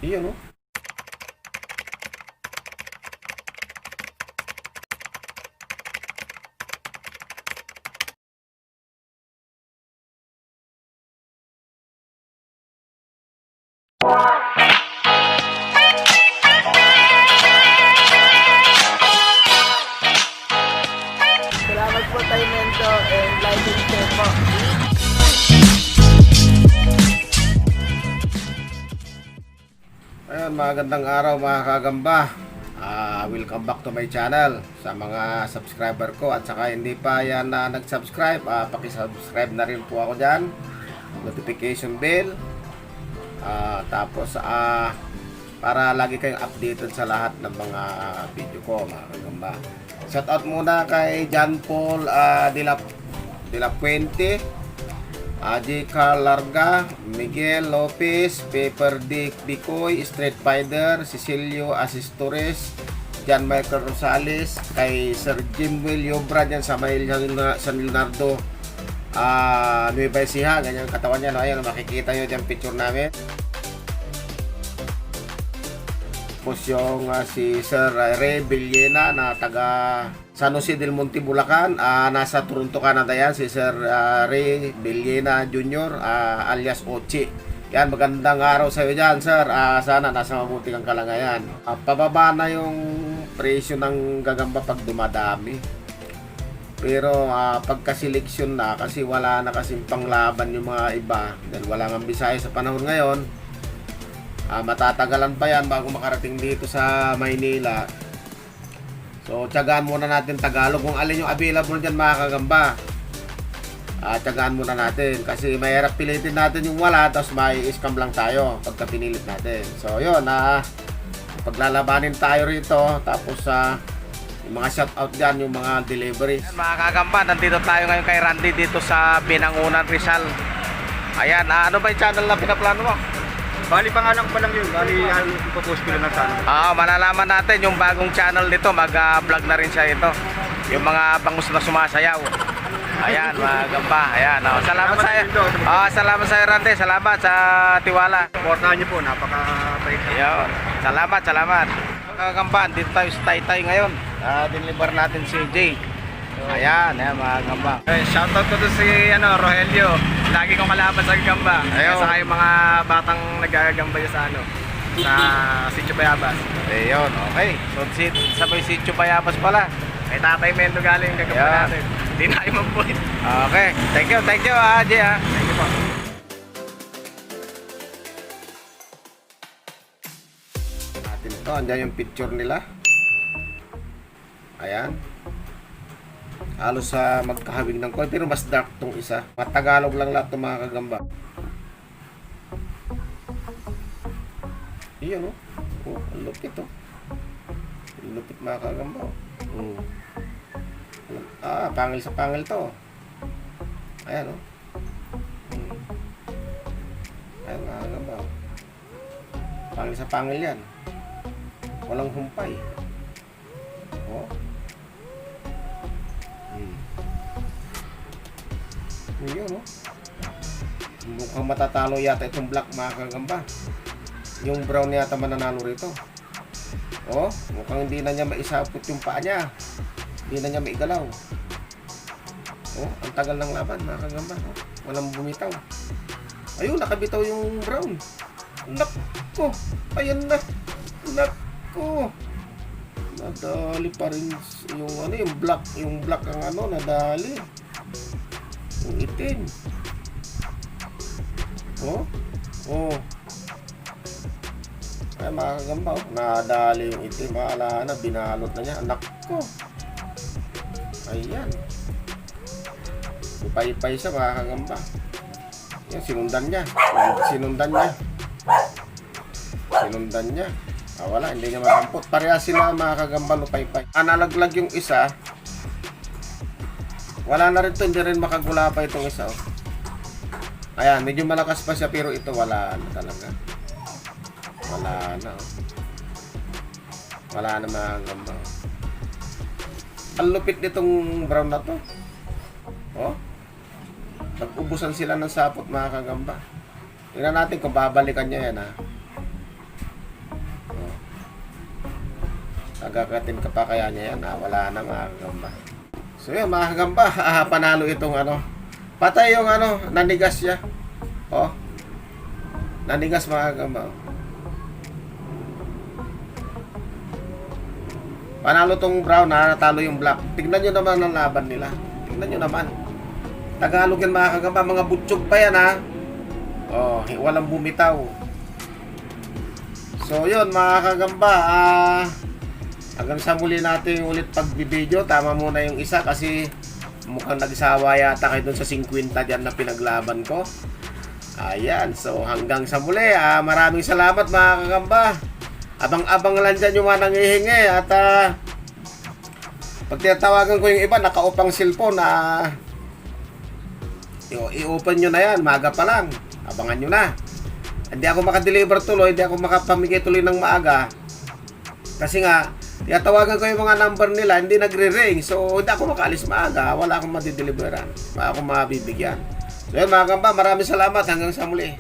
Iyon, oh. Salamat po tayo Mento and like and share po. Ayun, magandang araw mga kagamba. Welcome back to my channel. Sa mga subscriber ko at saka hindi pa yan na nag-subscribe, pakisubscribe na rin po ako dyan. Notification bell. Tapos para lagi kayong updated sa lahat ng mga video ko mga kagamba. Shout out muna kay John Paul de la Puente, J. Carl Larga, Miguel Lopez, Pepper Dick Dicoy, Street Fighter, Cecilio Asistores, John Michael Rosales, kay Sir Jim Will Yobra dyan sa San Leonardo, Nueva Ecija, ganyan katawan niya, no? Ayan, makikita nyo dyan picture namin. Tapos yung si Sir Ray Villena na taga San Jose del Monte, Bulacan, nasa Toronto, Canada yan, si Sir Ray Villena Jr. Alias Ochi. Yan, magandang araw sa iyo dyan, sir. Sana nasa mabuti kang kalagayan. Pababa na yung presyo ng gagamba pag dumadami. Pero pagka-seleksyon na, kasi wala na kasing panglaban yung mga iba. Dahil wala nga Bisaya sa panahon ngayon. Matatagalan pa yan bago makarating dito sa Maynila. So tiyagaan muna natin Tagalog kung alin yung available dyan mga kagamba. Tiyagaan muna natin kasi mahirap pilitin natin yung wala, tapos may scam lang tayo pagka pinilit natin. So yun, paglalabanin tayo rito. Tapos yung mga shoutout dyan, yung mga deliveries. Mga kagamba, nandito tayo ngayon kay Randy dito sa Binangunan, Rizal. Ayan, ano ba yung channel na pinaplano mo? Bali pangalan pa lang yun. Bali ipopost ko lang sa ano. Malalaman natin yung bagong channel nito. Mag-vlog na rin siya ito. Yung mga bangus na sumasayaw. Ayan, mga gamba. Ayan, salamat sa iyo. Salamat sa iyo, Randy. Salamat sa tiwala. Supportahan niyo po, napaka-bait. Ayun. Salamat. Mga gamba, dito tayo sa Taytay ngayon. Deliver natin si Jay. Ayan, mga gamba. Shoutout ko to si Rogelio. Lagi kong kalaban sa gamba. Ayun. Saka yung mga batang nagagamba dyan sa sa Sitio Bayabas. Ayun, okay. So, sabay Sitio Bayabas pala. Kay Tatay Mendo galing yung gagamba natin. Hindi na kayo mag-point. Okay, thank you, Jay, Thank you po. natin to. Andyan yung picture nila. Ayan. Halos sa magkahawig ng coin, pero mas dark tong isa. Matagalog lang lahat ng mga kagamba. Iyon, oh. Ang lupit, oh. Ang lupit mga kagamba, oh. Pangil sa pangil to. Ayan, oh. Ayan mga kagamba, oh. Pangil sa pangil yan. Walang humpay. Oh. Yun, oh. Mukhang matatalo yata itong black mga kagamba. Yung brown yata mananalo rito. Oh, mukhang hindi na niya maisapot yung paa niya. Hindi na niya maigalaw. Oh, ang tagal ng laban mga kagamba, oh. Walang bumitaw. Ayun, nakabitaw yung brown. Nako, ayan na. Nako. Nadali pa rin yung black ang nadali. Yung itim. Oh. Ay mga kagamba, oh. Nadali yung itim. Ala na, binalot na niya. Anak ko. Ayan. Pay-pay siya mga kagamba. Yan, sinundan niya. Wala, hindi niya madampot. Parehas sila mga kagamba, lupay-pay. Nalaglag yung isa. Wala na rin to, hindi rin makagula pa itong isa, oh. Ayan, medyo malakas pa siya, pero ito wala na talaga. Wala na, oh. Wala na mga gamba, oh. Ang lupit nitong brown na to. Oh. Nag-ubusan sila ng sapot mga kagamba. Tingnan natin kung babalikan niya yan, ha. Nagkakatim ka pa kaya niya yan. Wala na mga kagamba. So yun mga kagamba, panalo itong ano. Patay yung ano, nanigas siya. Oh. Nanigas mga kagamba. Panalo tong brown ha, natalo yung black. Tignan nyo naman ang laban nila. Tignan nyo naman. Tagalog yan mga kagamba, mga butchog pa yan ha. Oh, walang bumitaw. So yun mga kagamba, hanggang sa muli natin ulit pagbibideo. Tama muna yung isa kasi mukhang nagsawa yata kayo dun sa 50 dyan na pinaglaban ko. Ayan, so hanggang sa muli. Maraming salamat mga kagamba. Abang-abang lang dyan yung mga nangihingi. At pag tinatawagan ko yung iba, naka-upang cellphone na i-open nyo na yan, maga pa lang. Abangan nyo na. Hindi ako makadeliver tuloy, hindi ako makapamigay tuloy ng maaga. Kasi nga, tinatawagan ko yung mga number nila, hindi nagre-ring. So, hindi ako makaalis maaga. Wala akong madideliveran. Wala akong mabibigyan. So, yun mga kamba, maraming salamat. Hanggang sa muli.